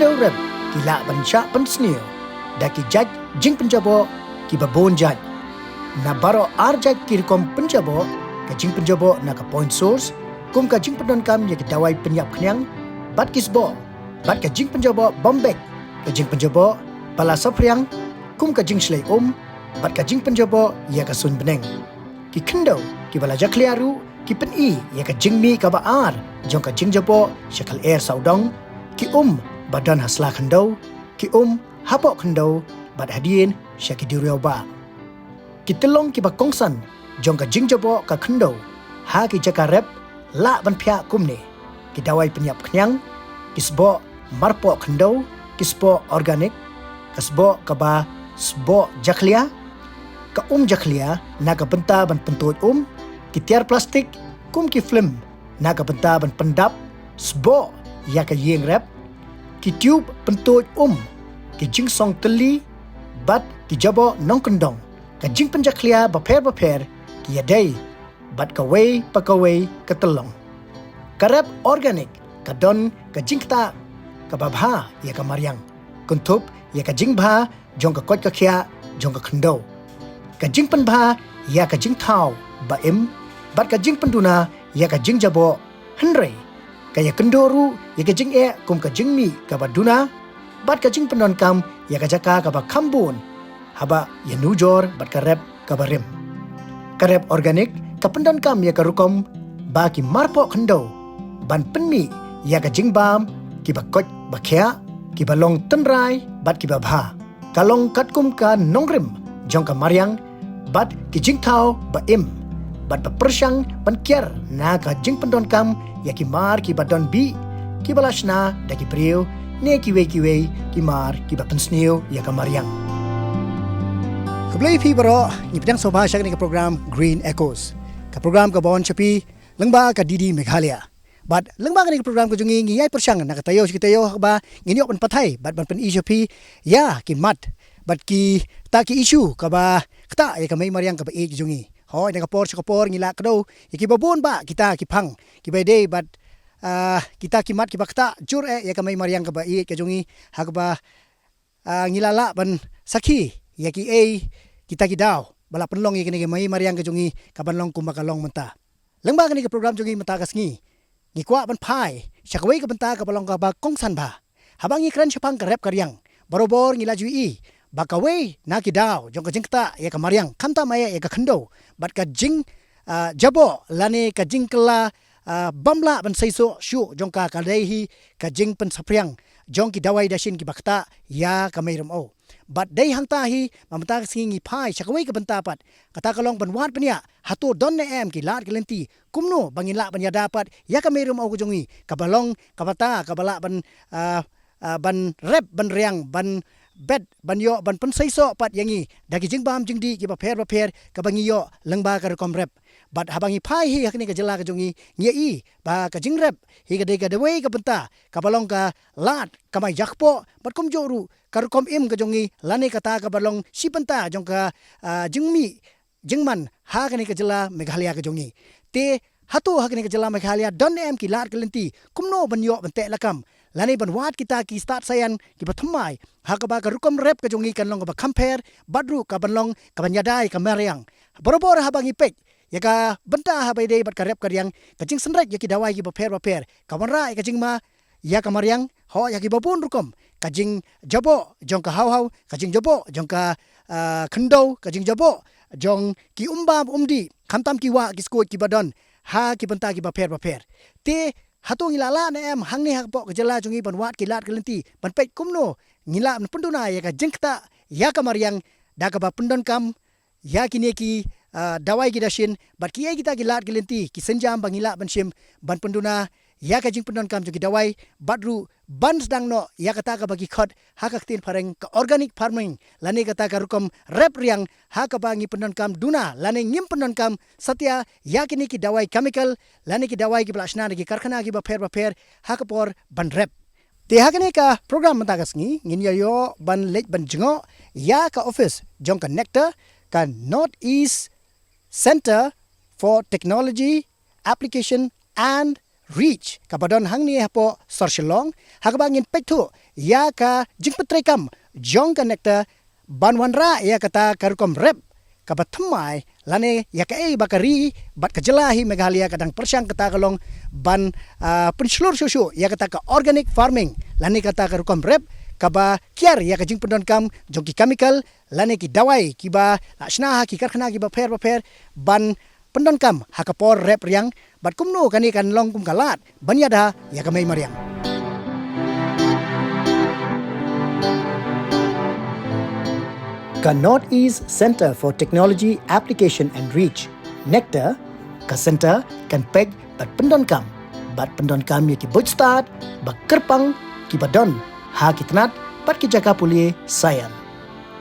kendau rep kila bansha pensnio daki jaj jing penjabo ki babon jaj na baro arjaj ki rukom penjabo ka jing penjabo na ka point source kum ka jing pendon kam ya ki dawai penyap kenyang bat kisbo bat ka jing penjabo bombek ka jing penjabo pala sapriang kum ka jing slai bat ka jing penjabo ya ka sun beneng ki kendau ki bala jakliaru ki peni ya ka jingmi ka baar jong ka jing jabo syakal air saudong ki badan hasla kendau ki hapok kendau bad hadien syaki diriau ba ki telong ki bakongsan jong ka jing jabo ka kendau ha ki jaka rep la ban phya kumne ki dawai penyap kenyang ki sbo marpo kendau ki sbo organik kasbo ka ba sbo jaklia ka jaklia na ka benta ban pentut ki tiar plastik kum ki film na ka benta ban pendap sbo ya ka yeng rep ki tube pentut ki jing song teli bat ki jabo nong kendong ka jing penjaklia baper ki yadai bat ka wei pakawei ka telong ka rep organik ka don ka jing ta ka babha ya ka maryang kuntup ya ka jing bha jong ka kot ka khia jong ka khendau ka jing penbha ya ka jing thau ba bat ka jing penduna ya ka jing jabo henrei ka ya kendoru ya ka jing kum ka jing mi ka baduna bat ka jing pendon kam ya ka jaka ka ba kambun haba ya nujor bat ka rep ka barim ka rep organik ka pendon kam ya ka rukom ba ki marpo khendau ban penmi ya ka jing bam ki ba kot ba khia ki ba long tenrai bat ki ba bha ka long kat kum ka nongrim jong ka maryang bat ki jing thau ba bat persyang ban kier na ka jing pendon kam ya ki mar ki badon bi ki balashna da ki priu ne ki we ki mar ki ba pensneu ya ka maryang keblai pi baro ni pedang soba syang ni ka program Green Echoes ka program ka bon chapi lengba ka didi Meghalaya bat lengba ka ni ka program ka jungi ngi ai persyang na ka tayo ba ngini ok ban pathai bat ban pen i chapi ya ki mat bat ki ta ki issue ka ba kta ya ka mai maryang ka ba e jungi hoi na kapor ngila kdo ki babon ba kita ki phang ki bede bat kita ki mat ki bakta jur ya ka mai maryang ka ba i ka jungi ha ka ba ngilala ban sakhi ya ki kita ki daw bala penlong ya ki mai maryang ka jungi ka banlong kum ka long menta lengba ka ni ka program jungi mata kas ngi kwa ban phai shakwai ka benta ka balong ka ba kongsan ba habang i kran chapang ka rep karyang barobor ngila jui bakawei na ki daw jong ka jingta ya ka maryang khamta maya ya ka khando bat ka jing jabo lane ka jing kala bamla ban saiso shu jong ka dai hi ka jing pen sapriang jong ki dawai dashin ki bakta ya ka mairam o bat dai hangta hi mamata singi phai chakawei ka banta pat kata kalong ban wat pania hatu don ne ki lat kelenti kumno bangin la ban ya dapat ya ka mairam o jongi ka balong ka bata ka bala ban rep ban riang ban bed banyo ban pen saiso pat yangi dagi jingbam jingdi ki ba pher ka bangi yo lengba ka rekom rep bat habangi phai hi hakni ka jela ka jongi ngi ba ka jingrep hi ka de ka dewei ka benta ka balong ka lat ka mai jakpo bat kum joru ka rekom ka jongi lane kata ka balong si penta jong ka jingman ha ka ni ka jela Meghalaya ka jongi te hatu hakni ka jela Meghalaya don ki lat kelenti kumno banyo bente lakam lani ban wat kita ki start sayan ki pathamai hakaba ka rukom rep ka jongi kan long ba compare badru ka banlong ka banyadai ka maryang borobor habangi pek ya ka benta habai dei bat ka rep ka riang ka jing senrek ya ki dawai ki ba pher ka wanra ka jing ma ya ka maryang ho ya ki babun rukom ka jing jabo jong ka hau ka jing jabo jong ka khendau ka jing jabo jong ki umdi khamtam ki wa ki skot ki badon ha ki benta ki ba pher te hatung ilala na hangni hakpo ka jela jungi ban wat kilat kelenti ban pet kumno ngila penduna ya ka jengkta ya ka maryang da ka ba pendon kam ya kini ki dawai ki dashin bat ki kita kilat kelenti ki senjam bangila ban shim ban penduna ya ka jing pendon kam jungi dawai badru ban sedang no ya kata ka bagi khot ha ka tin pareng ka organic farming lani kata ka rukom rep riang ha ka bangi pendon kam duna lani ngim pendon kam satya ya kini ki dawai chemical lani ki dawai ki blashna ki karkhana ki ba pher ha ka por ban rep te ha kini ka program mata kas ngi ngin yo ban lek ban jingo ya ka office jong ka NECTAR ka North East Center for Technology Application and reach kabadon hangni hapo sorshilong hakabangin pektu ya ka Jingpyntreikam jong ka nectar banwanra ya kata karukom rep kabatmai lane ya ka bakari bat kajelahi Meghalaya kadang persyang kata kalong ban penslur susu ya kata ka organic farming lane kata karukom rep kaba kiar ya ka Jingpyntreikam jong ki chemical lane ki dawai kiba lasna ki karkhana kiba pher ban pendonkam hakapor rep riang bat kumno kani kan long kum kalat banyada ya kamay mariang. Ka Northeast Center for Technology Application and Reach NECTAR ka center kan peg bat pendonkam ya ki bujstad ba kerpang ki badon ha kitnat bat ki jaka pulie sayan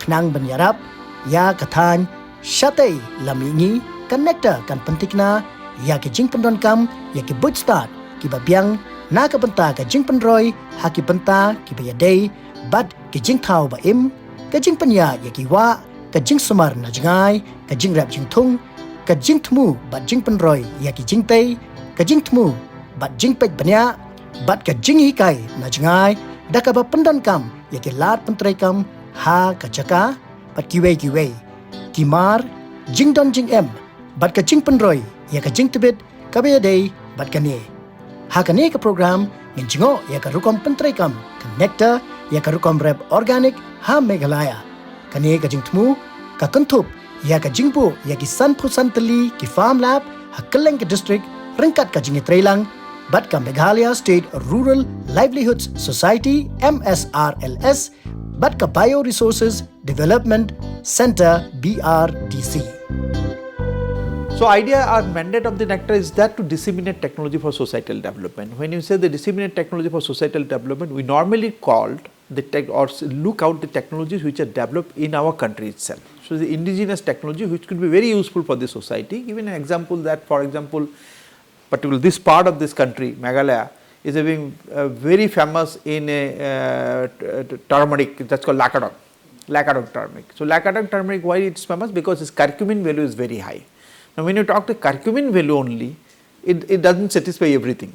knang banyarap ya kathan shatay lamingi kan NECTAR kan pentikna ya ki Jingpyntreikam ya ki bujstad ki babiang na ka benta ka Jingpyntroi ha ki benta ki bayadei bat ki jingthau ba im ka Jingpanya ya ki wa ka Jingsumar na jangai ka Jingrap Jingthung ka Jingthmu bat Jingpyntroi ya ki Jingtei ka Jingthmu bat Jingpek banya bat ka Jinghikai na jangai da ka ba pendonkam ya ki lat Pyntreikam ha ka jaka bat kiwei kimar Jingdon Jingem bat ka Jingpyntroi ya ka Jingtibit ka bayadei bat kani ha kani ka program ngin jingo ya ka rukom Pyntreikam ka NECTAR ya ka rukom rep organic ha Meghalaya kani ka Jingtmu ka Kuntup ya ka Jingpu ya ki Sanpu Santali ki farm lab ha Keleng ka district rengkat ka Jingpyntreikam bat ka Meghalaya State Rural Livelihoods Society MSRLS bat ka Bioresources Development Center BRDC. So idea or mandate of the NECTAR is that to disseminate technology for societal development. When you say the disseminate technology for societal development, we normally called the look out the technologies which are developed in our country itself. So the indigenous technology which could be very useful for the society. Given an example that, for example, particularly this part of this country, Meghalaya, is being very famous in turmeric that's called Lakadong turmeric. So Lakadong turmeric, why it's famous? Because its curcumin value is very high. Now when you talk to curcumin value only, it doesn't satisfy everything.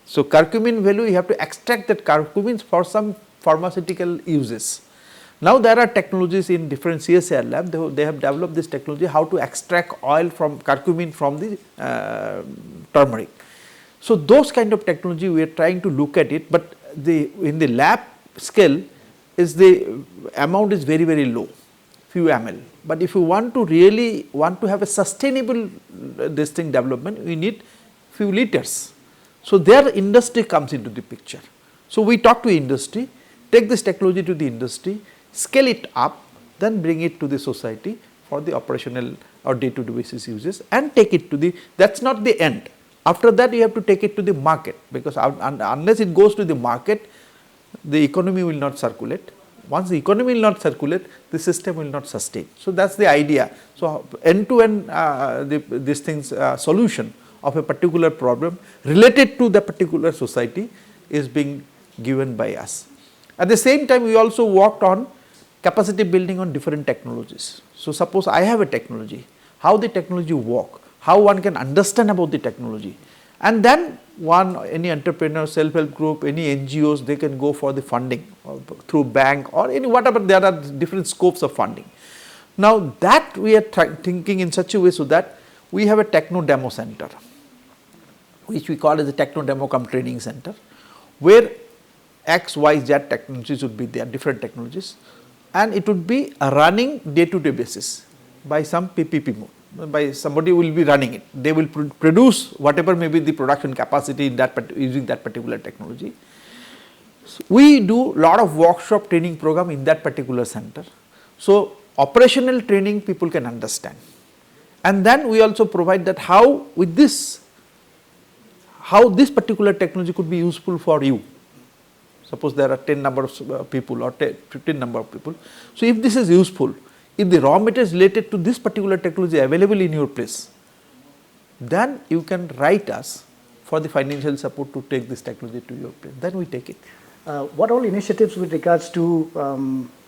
So curcumin value, you have to extract that curcumins for some pharmaceutical uses. Now there are technologies in different CSIR lab, they have developed this technology how to extract oil from curcumin from the turmeric. So those kind of technology we are trying to look at it, but in the lab scale is the amount is very low, few ml. But if you want to have a sustainable this thing development, we need few liters. So there industry comes into the picture. So we talk to industry, take this technology to the industry, scale it up, then bring it to the society for the operational or day-to-day basis uses and take it to the, that's not the end. After that you have to take it to the market, because unless it goes to the market, the economy will not circulate. Once the economy will not circulate, the system will not sustain. So that's the idea. So end-to-end this thing's solution of a particular problem related to the particular society is being given by us. At the same time, we also worked on capacity building on different technologies. So suppose I have a technology, how the technology work, how one can understand about the technology, and then any entrepreneur, self-help group, any NGOs, they can go for the funding through bank or any whatever, there are different scopes of funding. Now that we are thinking in such a way so that we have a techno demo center, which we call as a techno demo cum training center, where X, Y, Z technologies would be there, different technologies, and it would be running day-to-day basis by some PPP mode. By somebody will be running it. They will produce whatever may be the production capacity in that using that particular technology. So we do lot of workshop training program in that particular center. So operational training people can understand, and then we also provide that how this particular technology could be useful for you. Suppose there are 10 number of people or 15 number of people. So if this is useful, if the raw material is related to this particular technology available in your place, then you can write us for the financial support to take this technology to your place. Then we take it. What all initiatives with regards to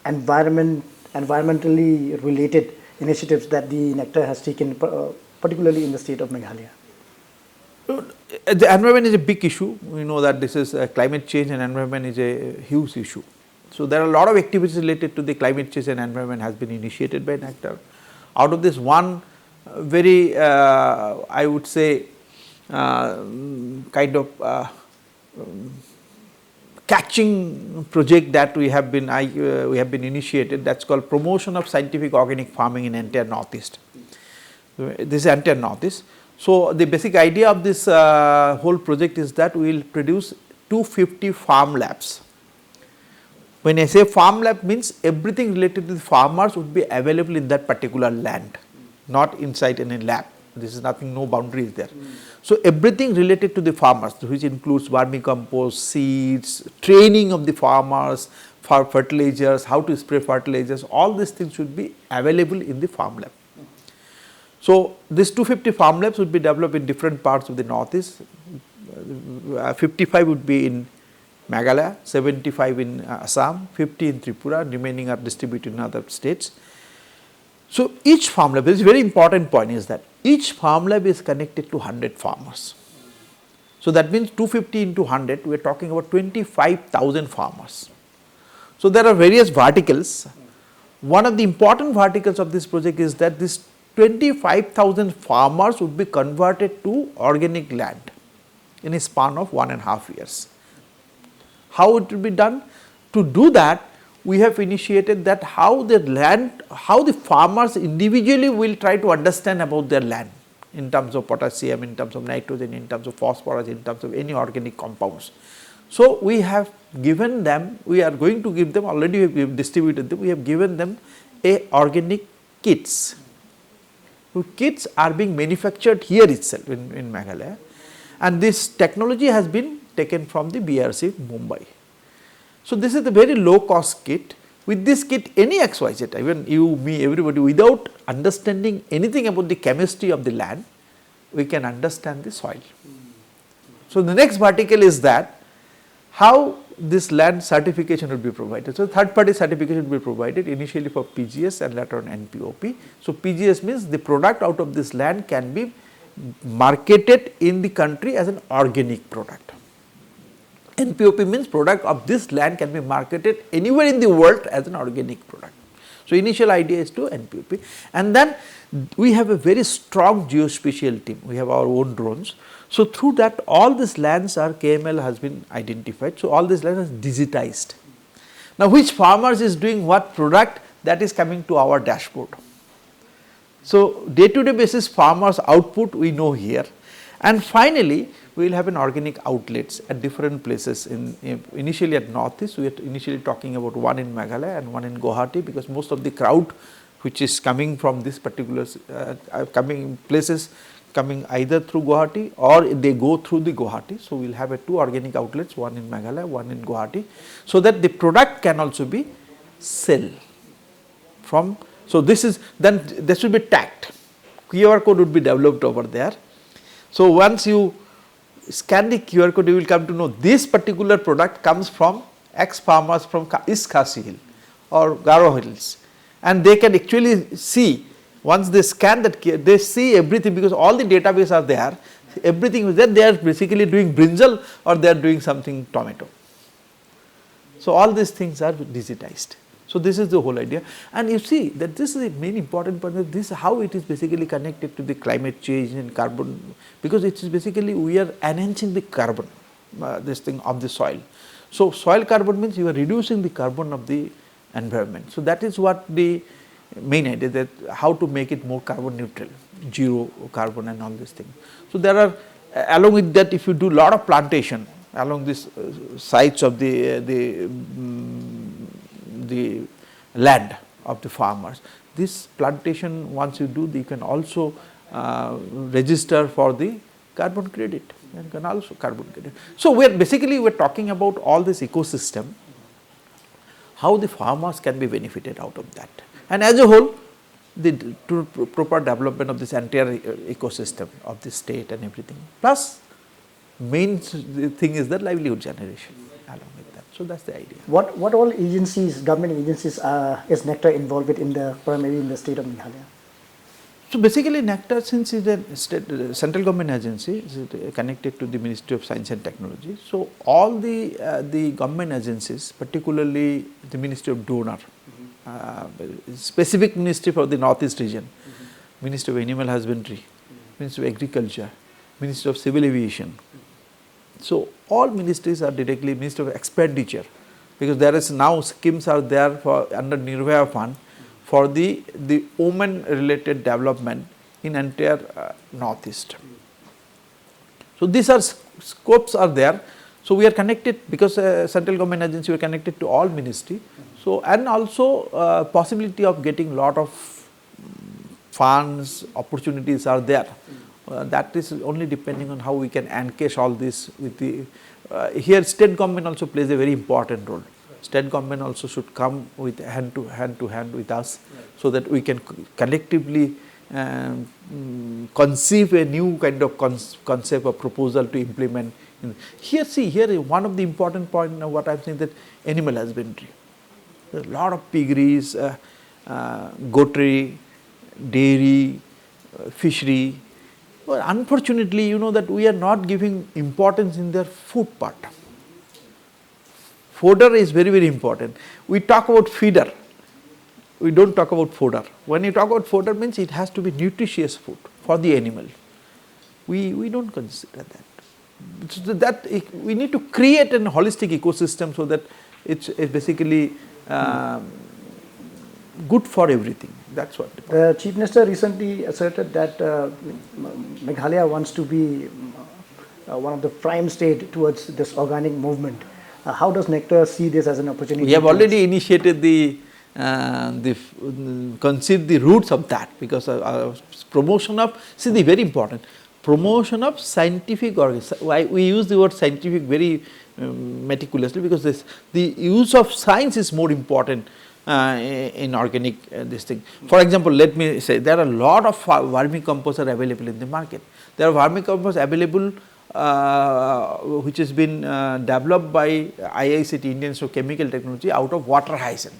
environmentally related initiatives that the NECTAR has taken, particularly in the state of Meghalaya? The environment is a big issue. We know that this is climate change and environment is a huge issue. So there are a lot of activities related to the climate change and environment has been initiated by NECTAR. Out of this, one very I would say kind of catching project that we have been initiated, that's called promotion of scientific organic farming in entire Northeast. This is entire Northeast. So the basic idea of this whole project is that we will produce 250 farm labs. When I say farm lab, means everything related to the farmers would be available in that particular land, not inside any lab. This is nothing, no boundaries there. So everything related to the farmers, which includes vermicompost, seeds, training of the farmers for fertilizers, how to spray fertilizers, all these things should be available in the farm lab. So this 250 farm labs would be developed in different parts of the Northeast. 55 would be in Meghalaya, 75 in Assam, 50 in Tripura, remaining are distributed in other states. So each farm lab, this is a very important point, is that each farm lab is connected to 100 farmers. So that means 250 into 100, we are talking about 25,000 farmers. So there are various verticals. One of the important verticals of this project is that this 25,000 farmers would be converted to organic land in a span of 1.5 years. How it will be done? To do that, we have initiated that how the land, how the farmers individually will try to understand about their land in terms of potassium, in terms of nitrogen, in terms of phosphorus, in terms of any organic compounds. So we have given them, we are going to give them, already we have distributed them, we have given them a organic kits. So kits are being manufactured here itself in Meghalaya, and this technology has been taken from the BRC Mumbai. So this is a very low cost kit. With this kit, any XYZ, even you, me, everybody, without understanding anything about the chemistry of the land, we can understand the soil. So the next vertical is that how this land certification will be provided. So third party certification will be provided initially for PGS and later on NPOP. So PGS means the product out of this land can be marketed in the country as an organic product. NPOP means product of this land can be marketed anywhere in the world as an organic product. So initial idea is to NPOP, and then we have a very strong geospatial team. We have our own drones. So through that, all these lands are KML has been identified. So all these lands are digitized. Now which farmers is doing what product, that is coming to our dashboard. So day to day basis farmers output we know here, and finally we will have an organic outlets at different places initially at Northeast. We are initially talking about one in Meghalaya and one in Guwahati, because most of the crowd which is coming from this particular coming places coming either through Guwahati or they go through the Guwahati. So we will have 2 organic outlets, one in Meghalaya, one in Guwahati, so that the product can also be sell from. So this is, then this will be tagged, QR code would be developed over there. So once you scan the QR code, you will come to know this particular product comes from X farmers from East Khasi Hill or Garo Hills, and they can actually see, once they scan that, they see everything, because all the database are there, everything is there. They are basically doing brinjal or they are doing something tomato. So all these things are digitized. So this is the whole idea, and you see that this is a main important point. This is how it is basically connected to the climate change and carbon, because it is basically we are enhancing the carbon, this thing of the soil. So soil carbon means you are reducing the carbon of the environment. So that is what the main idea, that how to make it more carbon neutral, zero carbon and all these things. So there are, along with that, if you do lot of plantation along this sides of the land of the farmers, this plantation once you do, you can also register for the carbon credit, and can also carbon credit. So we are basically talking about all this ecosystem, how the farmers can be benefited out of that, and as a whole the proper development of this entire ecosystem of the state and everything. Plus main thing is the livelihood generation along with that. So that's the idea. What all agencies, government agencies is NECTAR involved with in the, primarily in the state of Meghalaya? So basically NECTAR, since it is a central government agency, is connected to the Ministry of Science and Technology. So all the government agencies, particularly the Ministry of Donor, specific ministry for the Northeast region, Ministry of Animal Husbandry, Ministry of Agriculture, Ministry of Civil Aviation. So all ministries are directly Ministry of Expenditure, because there is now schemes are there for under Nirbhaya Fund for the women related development in entire Northeast. So these are scopes are there. So we are connected, because central government agency, we are connected to all ministry. So and also possibility of getting lot of funds, opportunities are there. That is only depending on how we can encash all this with the here state government also plays a very important role. State government also should come with hand to hand with us, so that we can collectively conceive a new kind of concept or proposal to implement. Here one of the important point of what I am saying, that animal husbandry. There are a lot of piggeries, goatry, dairy, fishery. Well, unfortunately, you know that we are not giving importance in their food part. Fodder is very, very important. We talk about feeder, we do not talk about fodder. When you talk about fodder, means it has to be nutritious food for the animal. We do not consider that. So that we need to create a holistic ecosystem, so that it is basically good for everything. That is what. The Chief Minister recently asserted that Meghalaya wants to be one of the prime state towards this organic movement. How does NECTAR see this as an opportunity? We have already initiated conceived the roots of that, because promotion of, see, the very important promotion of scientific organism. Why we use the word scientific very meticulously, because the use of science is more important in organic this thing. For example, let me say there are a lot of vermicompost are available in the market. There are vermicompost available which has been developed by IICT, Indian Institute of Chemical Technology, out of water hyacinth.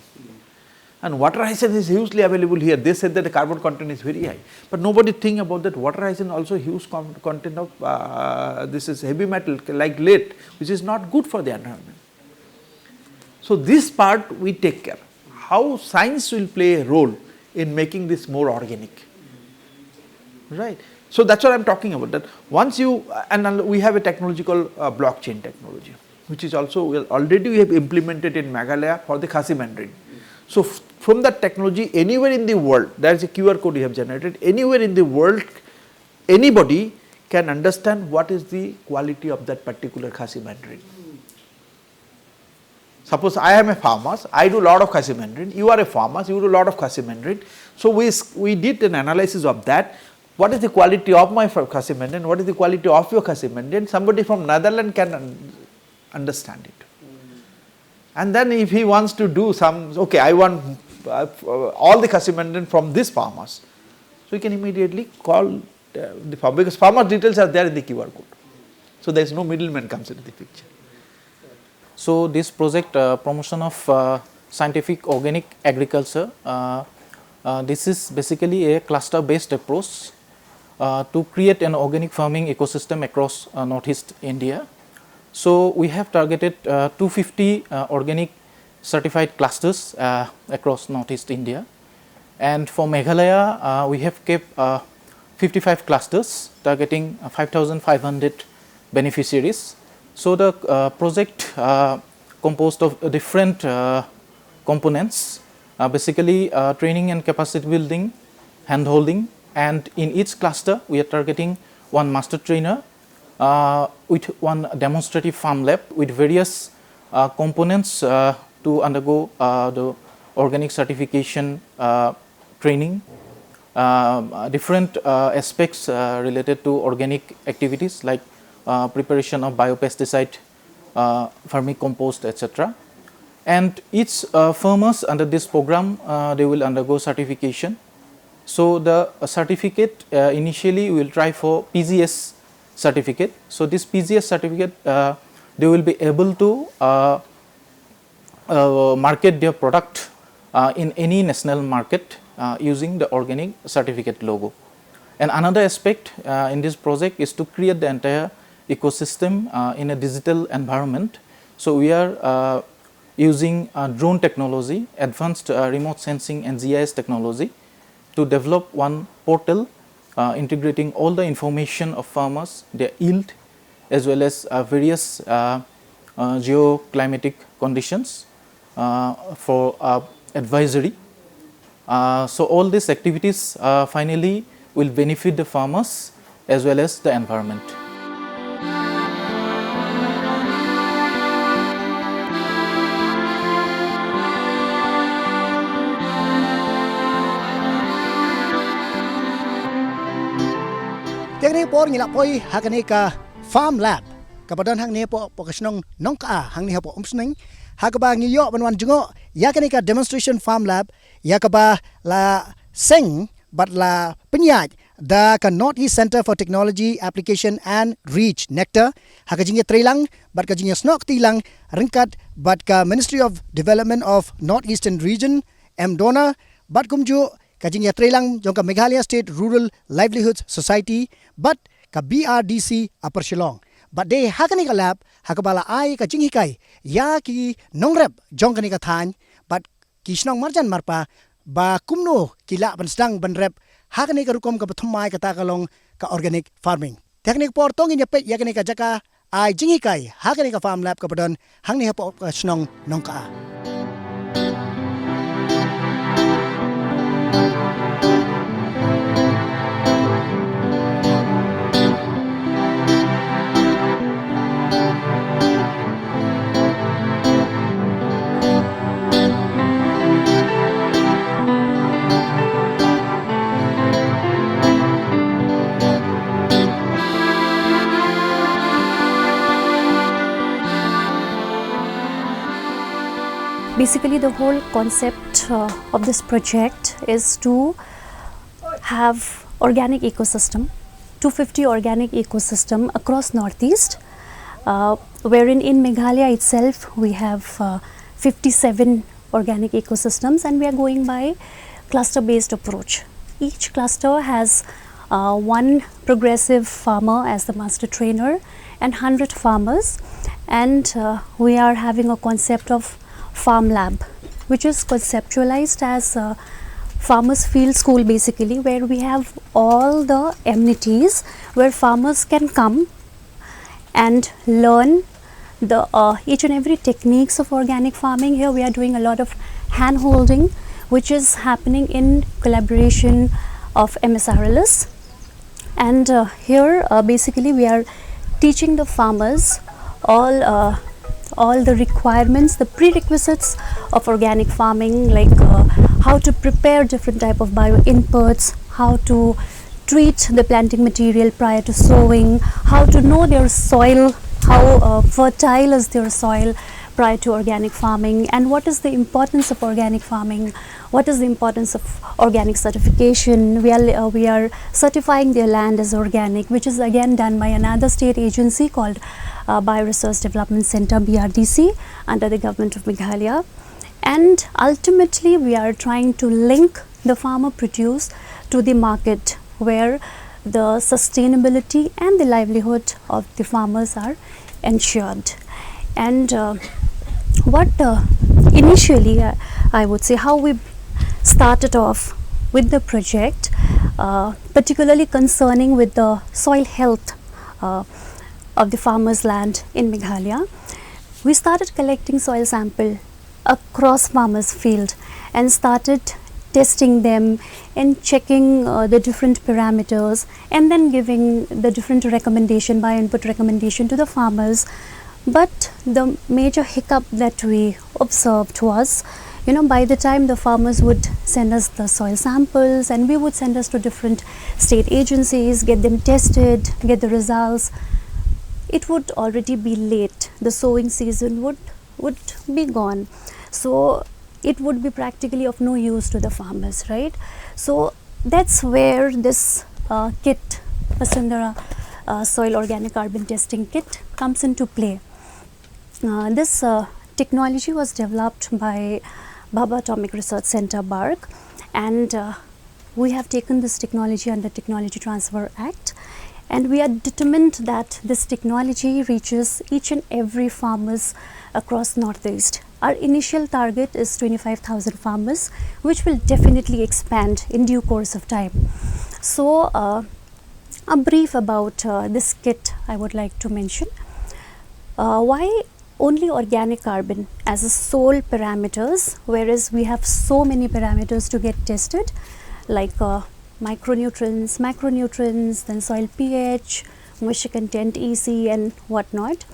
And water hyacinth is hugely available here. They said that the carbon content is very high, but nobody think about that water hyacinth also huge content of this is heavy metal like lead, which is not good for the environment. So this part we take care. How science will play a role in making this more organic, right? So that's what I'm talking about. That once you and we have a technology called blockchain technology, which is also already we have implemented in Meghalaya for the Khasi Mandarin. So from that technology, anywhere in the world, there is a QR code we have generated. Anywhere in the world, anybody can understand what is the quality of that particular Khasi Mandarin. Suppose I am a farmer, I do a lot of Khasi Mandarin, you are a farmer, you do a lot of Khasi Mandarin. So we did an analysis of that. What is the quality of my Khasi Mandarin? What is the quality of your Khasi Mandarin? Somebody from Netherlands can understand it. And then if he wants to do some, okay, I want all the Khasi Mandarin from these farmers. So he can immediately call the farmer, because farmer details are there in the QR code. So there is no middleman comes into the picture. So this project promotion of scientific organic agriculture, this is basically a cluster based approach to create an organic farming ecosystem across Northeast India. So we have targeted 250 organic certified clusters across Northeast India, and for Meghalaya we have kept 55 clusters targeting 5,500 beneficiaries. So the project composed of different components, basically training and capacity building, hand holding, and in each cluster we are targeting one master trainer with one demonstrative farm lab with various components to undergo the organic certification training, different aspects related to organic activities like preparation of biopesticide, vermicompost, etc. And each farmers under this program they will undergo certification. So the certificate initially we will try for PGS certificate. So this PGS certificate they will be able to market their product in any national market using the organic certificate logo. And another aspect in this project is to create the entire ecosystem in a digital environment. So we are using drone technology, advanced remote sensing and GIS technology to develop one portal integrating all the information of farmers, their yield, as well as various geoclimatic conditions for advisory. So all these activities finally will benefit the farmers as well as the environment. Tiang ni por ngilak poi hakane ka farm lab. Kapadon hang ni po kasnong nong ka hang ni po umsning hakaba ngiyo banwan jungo yakane ka demonstration farm lab yakaba la seng but la penyaj da ka Northeast Center for Technology Application and Reach NECTAR hakajingya Treilang but kajingya snok tilang ringkat but ka Ministry of Development of Northeastern Region Dona but kumju kajingya Treilang jong ka Meghalaya State Rural Livelihoods Society but ka BRDC Upper Shillong but de hakani ka lab hakabala ai ka jinghikai ya ki nongrep jong kani ka than but kisnong marjan marpa ba kumno kila banstang banrep hakani ka rukom ka pathumai ka takalong ka organic farming teknik por tong inya pe yakani ka jaka ai jinghikai hakani ka farm lab ka padon hangni hapo ka snong nongka. Basically, the whole concept of this project is to have organic ecosystem, 250 organic ecosystem across Northeast, wherein in Meghalaya itself we have 57 organic ecosystems, and we are going by cluster-based approach. Each cluster has one progressive farmer as the master trainer and 100 farmers, and we are having a concept of farm lab, which is conceptualized as farmers field school basically, where we have all the amenities where farmers can come and learn the each and every techniques of organic farming. Here we are doing a lot of hand holding, which is happening in collaboration of MSRLS, and here basically we are teaching the farmers all the requirements, the prerequisites of organic farming, like how to prepare different type of bio inputs, how to treat the planting material prior to sowing, how to know their soil, how fertile is their soil prior to organic farming, and what is the importance of organic farming, what is the importance of organic certification. We are certifying their land as organic, which is again done by another state agency called Bioresource Development Center BRDC under the government of Meghalaya. And ultimately we are trying to link the farmer produce to the market, where the sustainability and the livelihood of the farmers are ensured. And what initially I would say how we started off with the project, particularly concerning with the soil health of the farmers' land in Meghalaya. We started collecting soil sample across farmers' field and started testing them and checking the different parameters, and then giving the different recommendation, bio input recommendation to the farmers. But the major hiccup that we observed was, by the time the farmers would send us the soil samples and we would send us to different state agencies, get them tested, get the results, it would already be late. The sowing season would be gone. So it would be practically of no use to the farmers, right? So that's where this kit, Vasundhara Soil Organic Carbon Testing Kit, comes into play. This technology was developed by Bhabha Atomic Research Center, BARC, and we have taken this technology under Technology Transfer Act, and we are determined that this technology reaches each and every farmers across Northeast. Our initial target is 25,000 farmers, which will definitely expand in due course of time. So a brief about this kit I would like to mention. Why only organic carbon as a sole parameters, whereas we have so many parameters to get tested, like micronutrients, macronutrients, then soil pH, moisture content, EC and whatnot.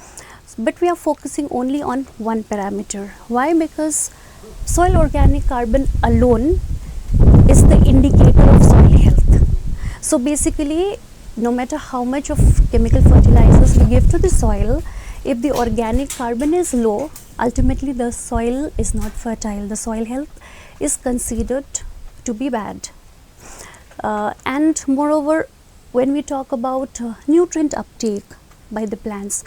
But we are focusing only on one parameter. Why? Because soil organic carbon alone is the indicator of soil health. So basically, no matter how much of chemical fertilizers we give to the soil, if the organic carbon is low, ultimately the soil is not fertile. The soil health is considered to be bad. And moreover, when we talk about nutrient uptake by the plants,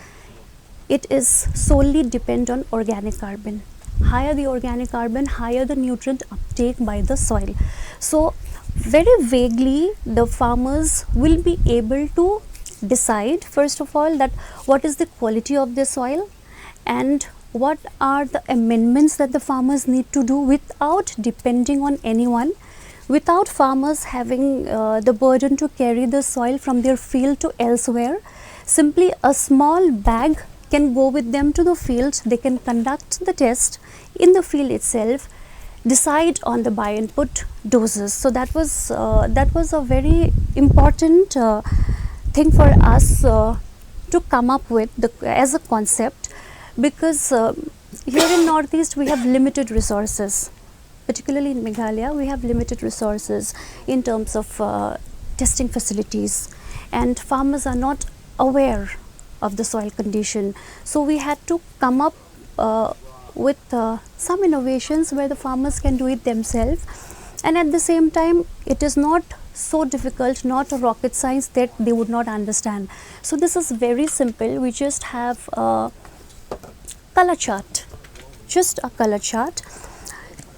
it is solely depend on organic carbon. Higher the organic carbon, higher the nutrient uptake by the soil. So very vaguely the farmers will be able to decide, first of all, that what is the quality of the soil and what are the amendments that the farmers need to do without depending on anyone, without farmers having the burden to carry the soil from their field to elsewhere. Simply a small bag can go with them to the field. They can conduct the test in the field itself, decide on the bio-input doses. So that was a very important thing for us to come up with as a concept, because here in Northeast we have limited resources. Particularly in Meghalaya, we have limited resources in terms of testing facilities, and farmers are not aware of the soil condition. So we had to come up with some innovations where the farmers can do it themselves, and at the same time it is not so difficult, not a rocket science that they would not understand. So this is very simple. We just have a color chart, just a color chart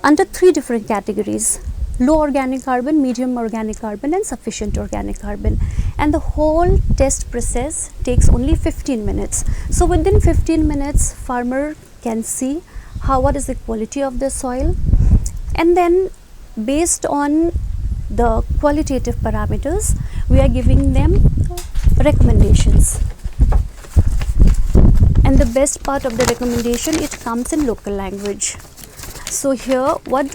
under 3 different categories: low organic carbon, medium organic carbon and sufficient organic carbon. And the whole test process takes only 15 minutes. So within 15 minutes farmer can see what is the quality of the soil, and then based on the qualitative parameters we are giving them recommendations. And the best part of the recommendation, it comes in local language. So here what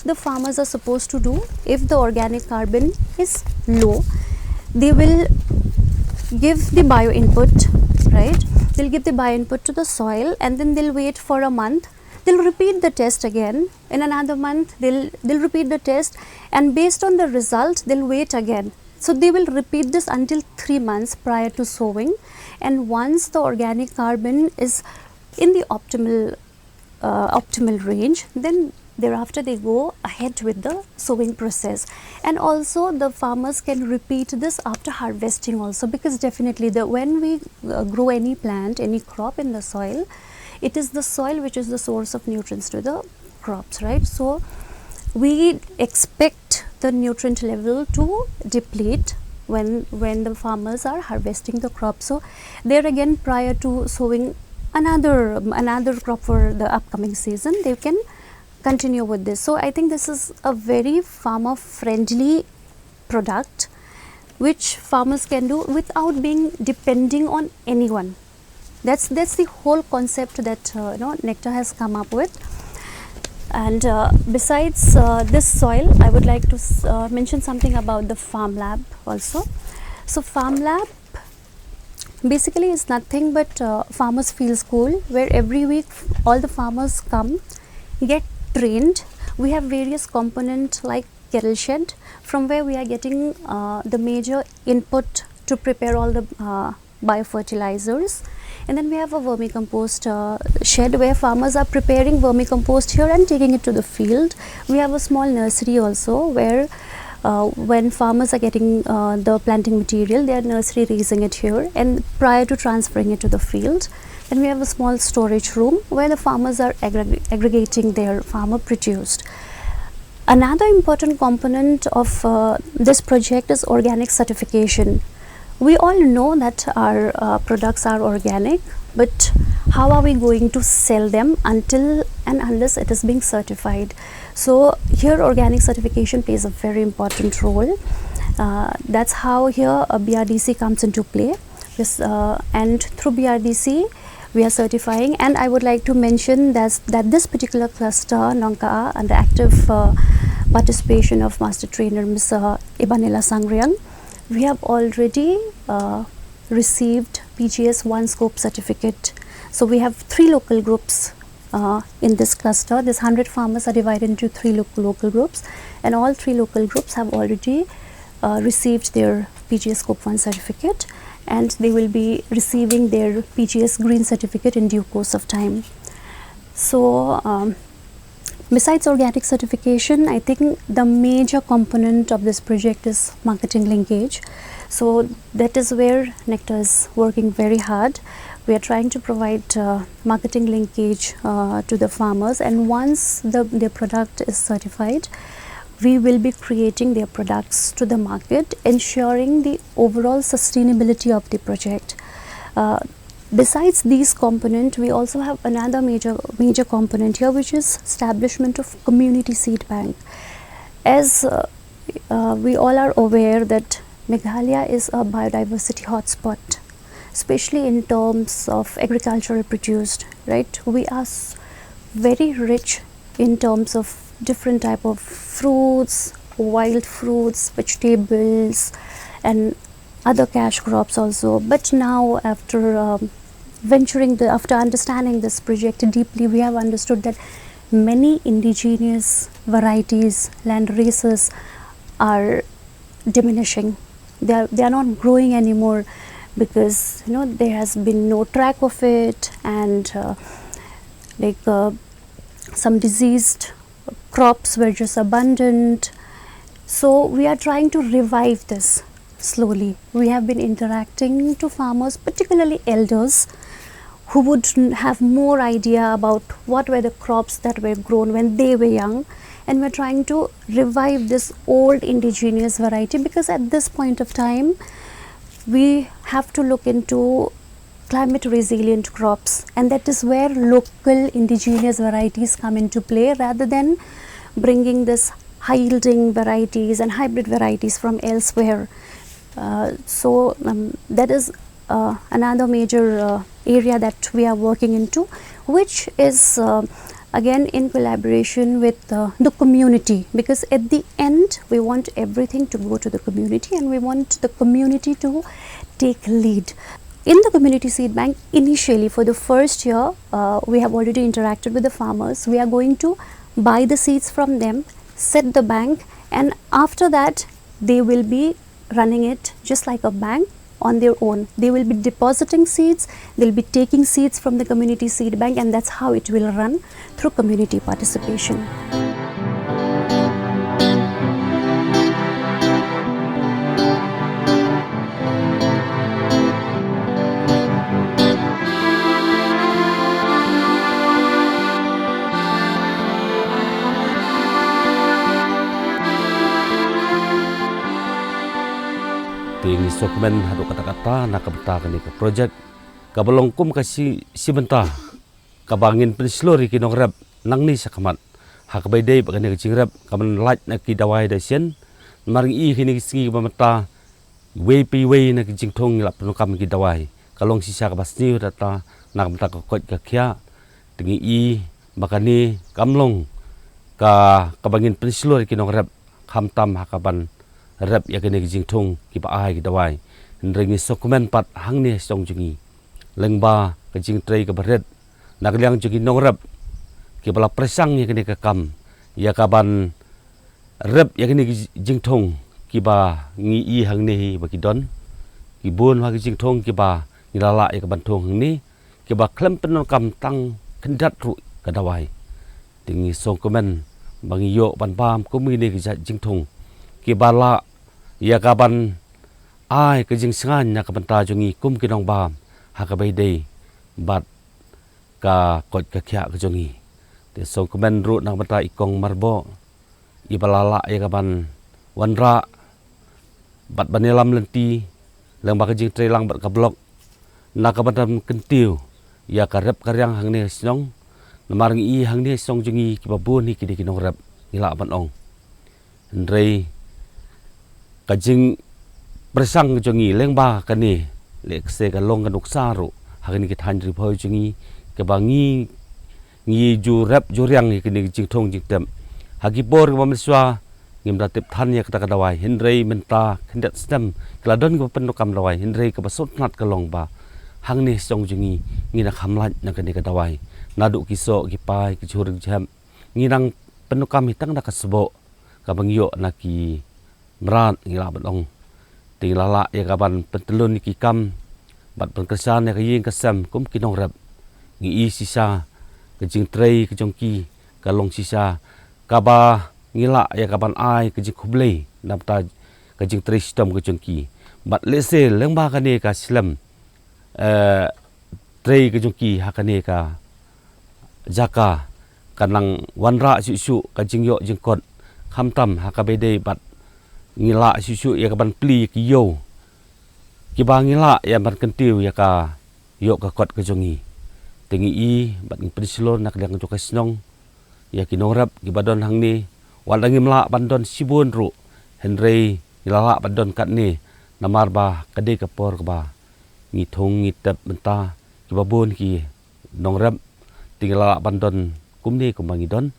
the farmers are supposed to do, if the organic carbon is low, they will give the bio input, right? They'll give the bio input to the soil, and then they'll wait for a month. They'll repeat the test again. In another month they'll repeat the test, and based on the result they'll wait again. So they will repeat this until 3 months prior to sowing, and once the organic carbon is in the optimal range, then thereafter they go ahead with the sowing process. And also the farmers can repeat this after harvesting also, because definitely when we grow any plant, any crop in the soil, it is the soil which is the source of nutrients to the crops, right? So we expect the nutrient level to deplete when the farmers are harvesting the crop. So there again, prior to sowing another crop for the upcoming season, they can continue with this. So I think this is a very farmer friendly product which farmers can do without being depending on anyone. That's the whole concept that NECTAR has come up with. And besides this soil, I would like to mention something about the farm lab also. So farm lab basically is nothing but farmers field school, where every week all the farmers come, get trained. We have various components like kettle shed, from where we are getting the major input to prepare all the biofertilizers. And then we have a vermicompost shed, where farmers are preparing vermicompost here and taking it to the field. We have a small nursery also, where when farmers are getting the planting material, they are nursery raising it here and prior to transferring it to the field. Then we have a small storage room where the farmers are aggregating their farmer produced. Another important component of this project is organic certification. We all know that our products are organic, but how are we going to sell them until and unless it is being certified? So here organic certification plays a very important role. That's how here a BRDC comes into play. And through BRDC we are certifying, and I would like to mention that this particular cluster, Nongka, under active participation of Master Trainer Ms. Ibanela Sangriang, we have already received PGS 1 scope certificate. So we have 3 local groups in this cluster. This 100 farmers are divided into 3 local groups, and all 3 local groups have already received their PGS scope 1 certificate, and they will be receiving their PGS green certificate in due course of time. So besides organic certification, I think the major component of this project is marketing linkage. So that is where NECTAR is working very hard. We are trying to provide marketing linkage to the farmers, and once their product is certified, we will be creating their products to the market, ensuring the overall sustainability of the project. Besides these components, we also have another major component here, which is establishment of community seed bank. As we all are aware that Meghalaya is a biodiversity hotspot, especially in terms of agricultural produced, right? We are very rich in terms of different type of fruits, wild fruits, vegetables, and other cash crops also. But now, after after understanding this project deeply, we have understood that many indigenous varieties, land races are diminishing. They are not growing anymore because there has been no track of it, and some diseased crops were just abundant. So we are trying to revive this slowly. We have been interacting to farmers, particularly elders, who would have more idea about what were the crops that were grown when they were young, and we're trying to revive this old indigenous variety, because at this point of time we have to look into climate resilient crops, and that is where local indigenous varieties come into play, rather than bringing this high yielding varieties and hybrid varieties from elsewhere. So that is another major area that we are working into, which is again in collaboration with the community, because at the end we want everything to go to the community, and we want the community to take lead. In the community seed bank, initially for the first year, we have already interacted with the farmers. We are going to buy the seeds from them, set the bank, and after that they will be running it just like a bank on their own. They will be depositing seeds, they will be taking seeds from the community seed bank, and that's how it will run, through community participation. Ting dokumen hadu kata-kata nak kabta kani ke projek kabalongkum kasi sibenta kabangin penslori kinong rep nang ni sakamat hakabai dei bagani ke jingrep kaman laj nak ki dawai da sen maring i kini singi pamata we nak jingthong lap penukam ki dawai kalong sisa ka basni data nak mata ko kot ka khia tingi i bakani kamlong ka kabangin penslori kinong rep khamtam hakaban rep ya kene jing thong ki pa ai ki dawai ringi dokumen pat hang ne song jungi lengba ka jing trei ka baret nak liang jungi nong rep ki bala presang ya kene ka kam ya ka ban rep ya kene jing thong ki ba ngi i hang ne ba ki don ki bon wa ki jing thong ki ba ni lala ya ka ban thong hang ni ki ba klem pen kam tang kendat ru ka dawai tingi dokumen bangi yo ban pam ko mi ne ki jing thong ki bala ya kaban ai ke jing sangan na kabanta jungi kum kinong bam hakabai dei bat ka kot ka khya ka jungi te so komen ru na bata ikong marbo ibalala ya kaban wanra bat banelam lenti lang baka Jingpyntreikam bat kablok nakabadam kentiu ya karep karyang hang ne snong namarang I hang ne snong jungi kibabun ni kidi kinong rep ngila ban ong ndrei kajing presang jungi leng ba kani lekse ka long kanuk saru hagini kithan ri phoi jungi kebangi ngi ju rep juriang ni kini jingthong jingtem hagi bor ka mamswa ngimda tip than ya kata kadawai hindrei menta khindat stem kladon ko penukam dawai hindrei ka basot nat ka long ba hang ni song jungi ngina khamlan na kani kadawai nadu kiso gipai kichur jam nginang penukam hitang na kasbo ka bangyo na ki mran ngila badong tinglala ya kaban pentelun ni kikam bat pengkesan ya kayin kasam kum kinong rap ngi sisa ke Jingtrei ke jongki kalong sisa kaba ngila ya kaban ai ke jikublei napta ke Jingtrei sistem ke jongki bat lese lengba kane ka slam trei ke jongki hakane ka jaka kanang wanra su ka jingyo jingkot khamtam hakabede bat ngila susu ya kaban pli ki yo ki ba ngila ya ban kentiu ya ka yo ka kot ke jongi tengi I bat ng prislor nak dang jo kasnong ya ki norap ki badon hang ni walangi mla bandon sibun ru henrei ngila bandon kat ni namar ba kade ka por ba ngi thong ngi tap menta ki babon ki nongrap tingala bandon kumni kumangi don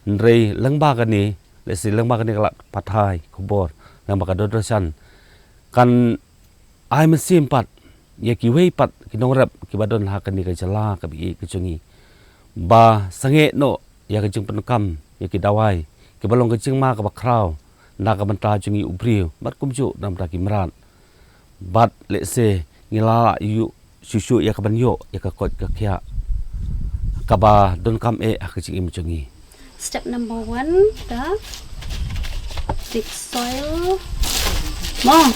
henrei lengba ka ni lesi lengba ka ni kala pathai kubor yang baka dodosan kan ai mesim pat ya ki wei pat ki nongrap ki badon ha kan ni ka jala ka bi ki chungi ba sange no ya ka Jingpyntreikam ya ki dawai ki balong ka jingma ka bakraw na ka banta chungi ubriu bat kumju nam ta ki mran bat le se ngila yu susu ya ka banyo ya ka kot ka kya ka ba don kam e ka jing im chungi. Step number 1, the dig soil. More.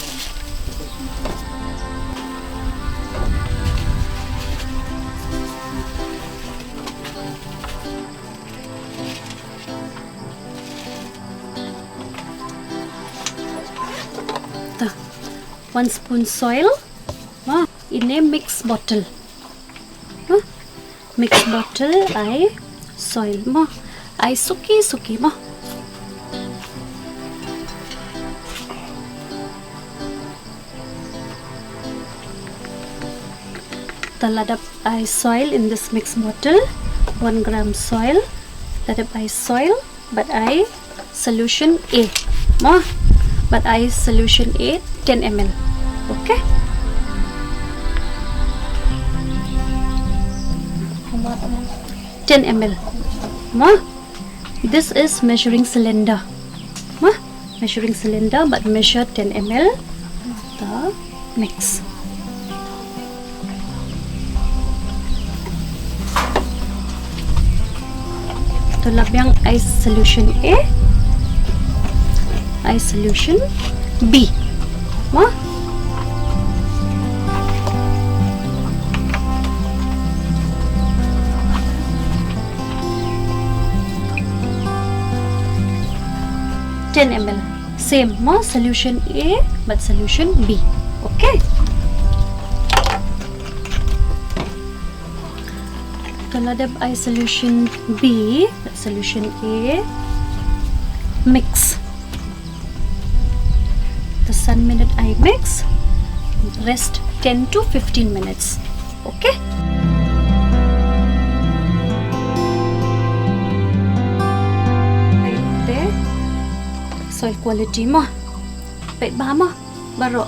The 1 spoon soil in a mix bottle. Mix bottle I soil mo. I suki mo. Ladap I soil in this mix bottle 1 gram soil ladap I soil but I solution A but I solution A 10 ml okay 10 ml this is measuring cylinder measuring cylinder but measure 10 ml the mix to labyang I solution A, I solution B. Ma? ml. Same, ma solution A but solution B. Okay. Ladab I solution B, solution A, mix. The 1 minute I mix, rest 10 to 15 minutes. Okay. There, soil quality mo. Pait ba mo? Baro.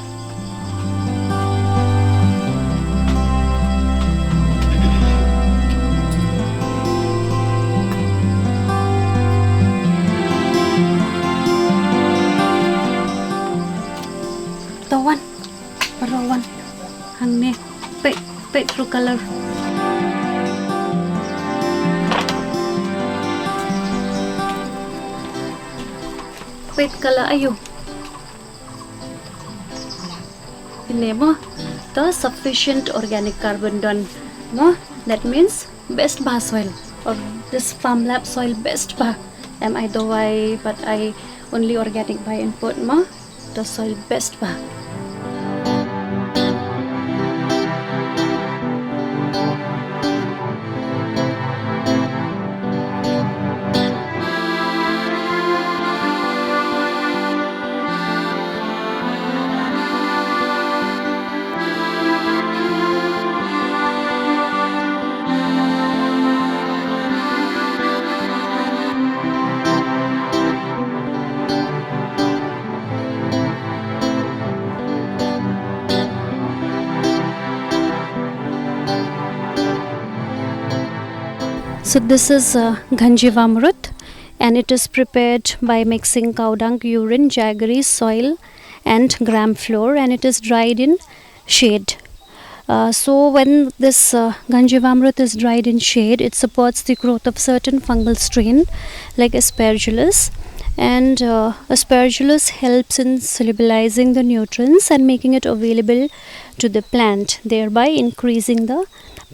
Parawan hang ne pet true color pet color ayo ini mo the sufficient organic carbon done mo that means best bar soil or this farm lab soil best bar am I dawai but I only organic by input ma the soil best ba. So this is Ghanjivamrut, and it is prepared by mixing cow dung, urine, jaggery, soil and gram flour, and it is dried in shade. So when this Ghanjivamrut is dried in shade, it supports the growth of certain fungal strain like aspergillus, and aspergillus helps in solubilizing the nutrients and making it available to the plant, thereby increasing the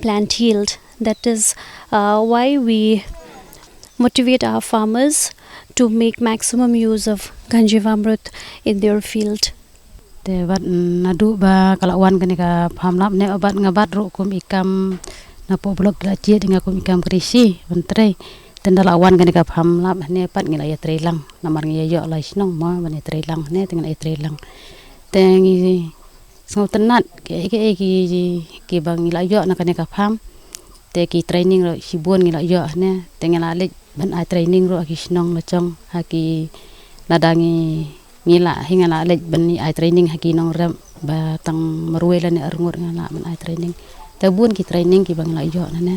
plant yield. That is why we motivate our farmers to make maximum use of Ghanjivamrut in their field. Te bat nadu ba kalawan kani ka phamlap ne obat ngabat rukom ikam na po blok la chia dengan kum ikam krisi bentre tenda lawan kani ka phamlap ne pat ngila ya trelang namar ngi yo la snong ma bani trelang ne dengan ai trelang tengi so tenat ki bang ngila yo na kani ka pham te ki training ro sibon ngila yo ne tengela lek ban ai training ro ki snong la chong ha ki ladangi ngila hingala lek ban ai training ha ki nong ram ba tang maruela ne arngur ngala ban ai training te bun ki training ki bang la yo na ne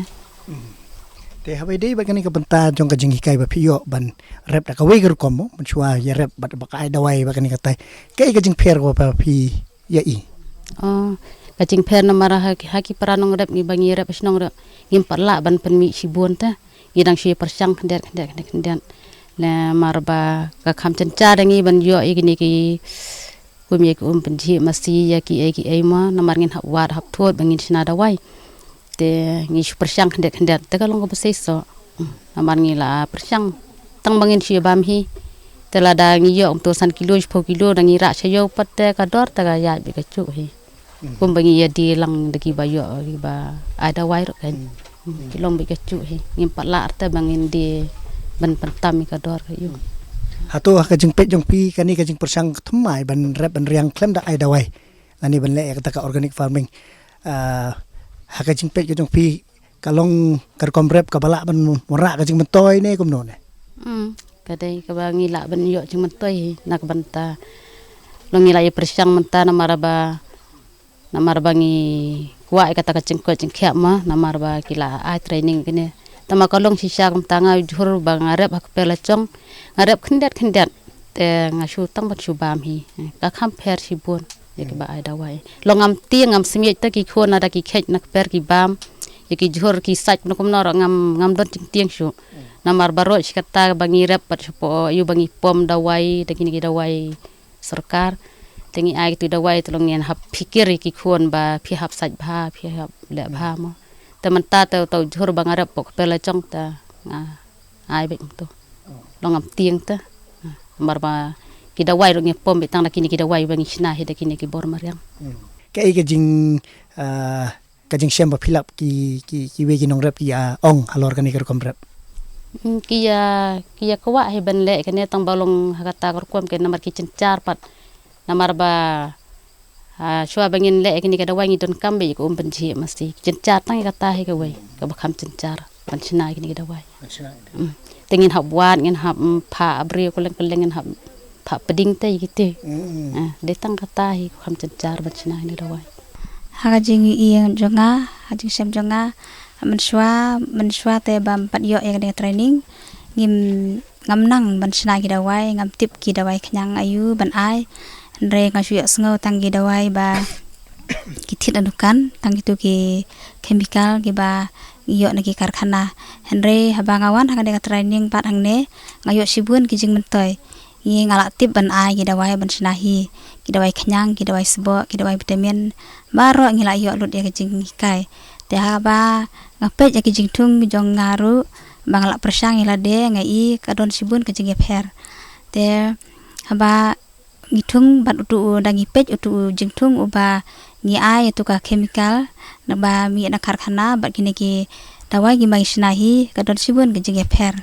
te habai dei ba kani ka benta jong ka jingi kai ba phiyo ban rep da ka we ger kom ban chua ya rep ba ka ai dawai ba kani ka tai kai ka jing pher ko pa phi ya i kacing pher na mara haki paranong rep ni bangi rep snong re ngim parla ban penmi sibon ta gidang si persang kendet la marba ka kham chancha dangi ban yo igini ki kumye ko penji masti ya ki ai ma namar ngin hap wat hap thot bangin sina dawai te ngi persang kendet te kalong ko beseso namar ngi la persang tang bangin si bam hi te la da ngi yo to san kilo 10 kilo dangi ra sayo pat te ka dor ta ga ya bi ka chu hi kum bangi ya di lang deki bayo ki ba ada wai ro kan kilong bi ka chu hi ngim patla te bangin di ban pentam ka dor ka yu hato ka jing pet jong pi kani ka jing persang thmai ban rep ban riang klem da ai dawai ani ban le ka ta organic farming ha ka jing pet ka jong pi kalong kar kom rep ka bala ban mora ka jing mentoy ne kum no ne ka dai ka bangi la ban yo jing mentoy nak banta long ngila ya persang menta namar bangi kuai kata kacing kya ma namar ba kila ai training kene tama kalong sisa kam tanga jur bang arep hak pela chong arep khendet te ngasu tang bat subam hi ka kham pher sibon yaki ba ai dawai longam tiang ngam simiet ta ki khona da ki khet nak per ki bam yaki jur ki sach nokum nor ngam don tiang su namar baro sikata bangi rep pat po yu bangi pom dawai da kini ki dawai sarkar tengi ai tu dawai tolong yen hap pikir ki khon ba phi hap sach bha phi hap le bha mo te man ta to jur bang arep pok pela chong ta ai be to longam tiang ta marba ki dawai ro nge pom be tang da kini ki dawai bang isna he da kini ki bor mariang kai ka jing sem ba philap ki we ki nong rep ki ong halor kani ker kom rep kiya kwa he ban le kene tang balong hakata kor kom ke namar ki cencar pat namar ba shua bangin le kini ka dawai ngidon kambe ko benci mesti cencar tang kata he ka we ka bakam cencar ban sina kini ka dawai tengin hab wan ngin hab pha abre ko leng ngin hab pha peding te gitu de tang kata he kam cencar ban sina kini dawai haga jingi iya jonga hajing sem jonga mensua te bam pat yo yang de training ngam nang ban sina ki dawai ngam tip ki dawai knyang ayu ban ai re ngasu ya sngo tanggi dawai ba kitit anukan tang itu ki chemical ki ba yo naki karkhana henre habangawan haga de training pat hangne ngayo sibun ki jing mentoy ngi ngala tip ban ai ki dawai ban sinahi ki dawai knyang ki dawai sebo ki dawai vitamin baro ngila yo lut ya ki jing kai te ha ba ngapet ya ki jing tung jong ngaru bangla persang ila de ngai kadon sibun ke jing pher te haba ngitung bat utu dangi pej utu jingtung uba ngi ai tu ka chemical na ba mi na karkhana bat kini ki dawai gi mai snahi kadon sibun ke jing pher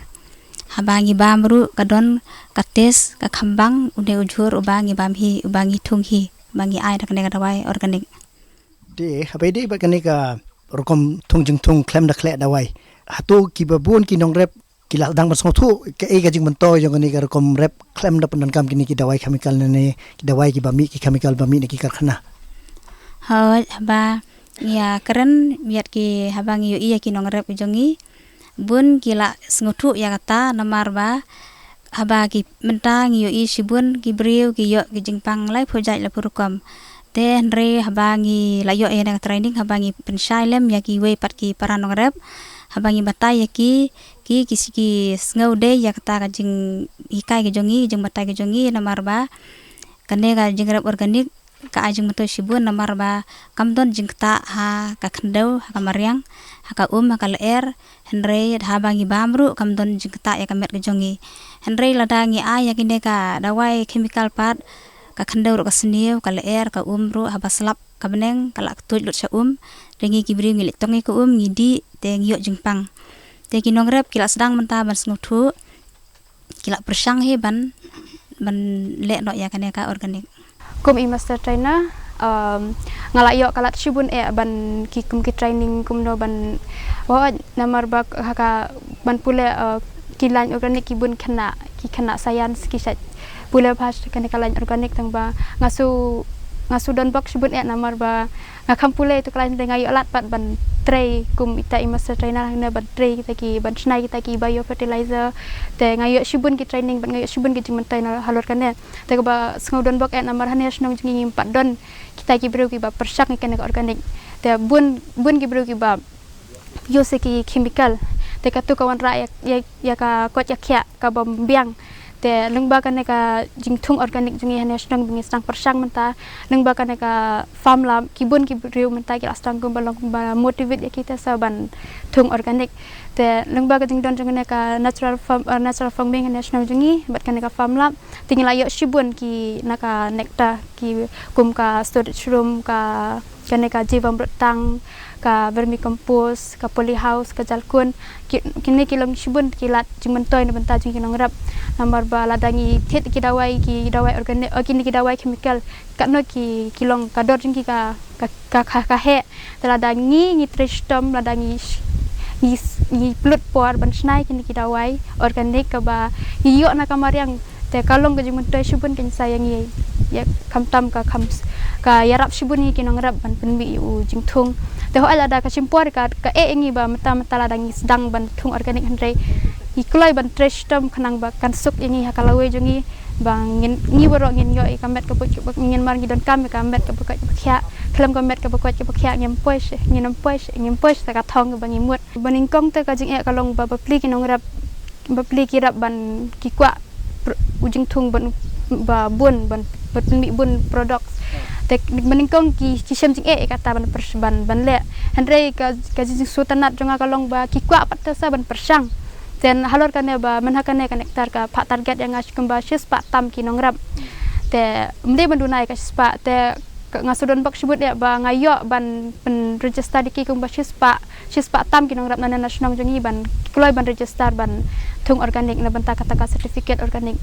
haba ngi bamru kadon kates ka khambang ude ujur uba ngi bamhi uba ngi tung hi bangi ai rakne dawai organik de habai de ba kani ka rukom thung jing thung klem da khle dawai hatu ki babun ki nong rep ki la dang basong thu ke e ga jing manto jong ni ka rukom rep klem da panan kam kini ki dawai chemical ne ki dawai ki bami ki chemical bami ne ki karkhana ha ba ya keren biat ki habang yu iya ki nong rep jongi bun ki la ngothu ya kata namar ba haba ki mentang yu i sibun ki briu ki yo ki jingpang lai phojai la purukom te andre habangi la yo ena training habangi pensai lem ya ki we pat ki paranong rep habangi batai ya ki kisiki ngau de ya kata ka jing ikai ki jongi jing batai ki jongi namar ba kane ka jing rep organik ka ajing meto sibun namar ba kamdon jing ta ha ka khendau ha kamariang ha ka ha ler henre habangi bamru kamdon jing ta ya kamet ki jongi henre ladangi a ya kine ka dawai chemical part ka khendau ro ka sniu ka ler ka ro haba slap ka beneng kala tuj lut sa rengi ki bri ngilik tongi ka ngidi te ngiyok jingpang te kinong rep kila sedang menta ban snuthu kila persang he ban le no ya kane ka organik kum i master trainer ngalak yo kalat sibun ban ki kum ki training kum no ban wa namar bak haka ban pule kilan organik ki bun kena science ki sat pule pas kene kalan organik tang ba ngasu don bak sibun namar ba ngakam pule tu kalan de ngayo lat pat ban tray kum ita i master trainer hangna ban tray kita ki ban snai kita ki bio fertilizer te ngayo sibun ki training ban ngayo sibun ki jingmentai na halor kane te ba ngau don bak namar hanes nong jingi 4 don kita ki bro ki ba persak kene organik te bun ki bro ki ba yo se ki chemical te katu kawan ra ya ka kot ya kya ka bom biang te lengba kane ka jingthung organik jungi hanes nong bingi stang persang menta lengba kane ka farm lab kibun ki riu menta ki astang kum balong ba motivate ya kita saban thung organik te lengba ka jingdon jungi ka natural farming hanes nong jungi bat kane ka farm lab tingila yo shibun ki naka NECTAR ki kum ka storage room ka kane ka jivam rotang ka vermicompost ka polyhouse ka jalkun kini kilong shibun kilat jingmentoy na benta jing kinong rap namar ba ladangi thet ki dawai organik kini ki dawai chemical katno ki kilong kador jing ki ka he ladangi tristom ladangi ni plut por ban snai kini ki dawai organik ka ba iyo na kamariang te kalong ka jingmentoy shibun kin sayangi ya kamtam ka yarap shibun ni kinong rap ban penbi u jingthung te ho ala da ka simpor ka engi ba mata ladangi sedang ban thung organik handre ikloi ban trestom khanang ba kan suk ingi hakalawe jungi bang ngi woro ngin yo kamet ka buk ngin mar ngidon kam kamet ka buka khya klam kamet ka buka khya ngem pois ta ka thong ba ngimut baning kong te ka jing e kalong ba pli kinong rap ba pli ki rap ban ki kwa ujing thung ban ba bun ban mi bun products tek meningkong ki sem jing e kata ban le andre ka jing sutanat jonga kalong ba ki kwa pat sa ban persang ten halor kane ba manhakane ka NECTAR ka pha target yang askum ba shispa tam ki nongrap te mde bandunai ka shispa te ngasudon bak shibut ya ba ngayo ban register ki kum ba shispa tam ki nongrap na national jongi ban kloi ban register ban thung organik na banta kata ka certificate organik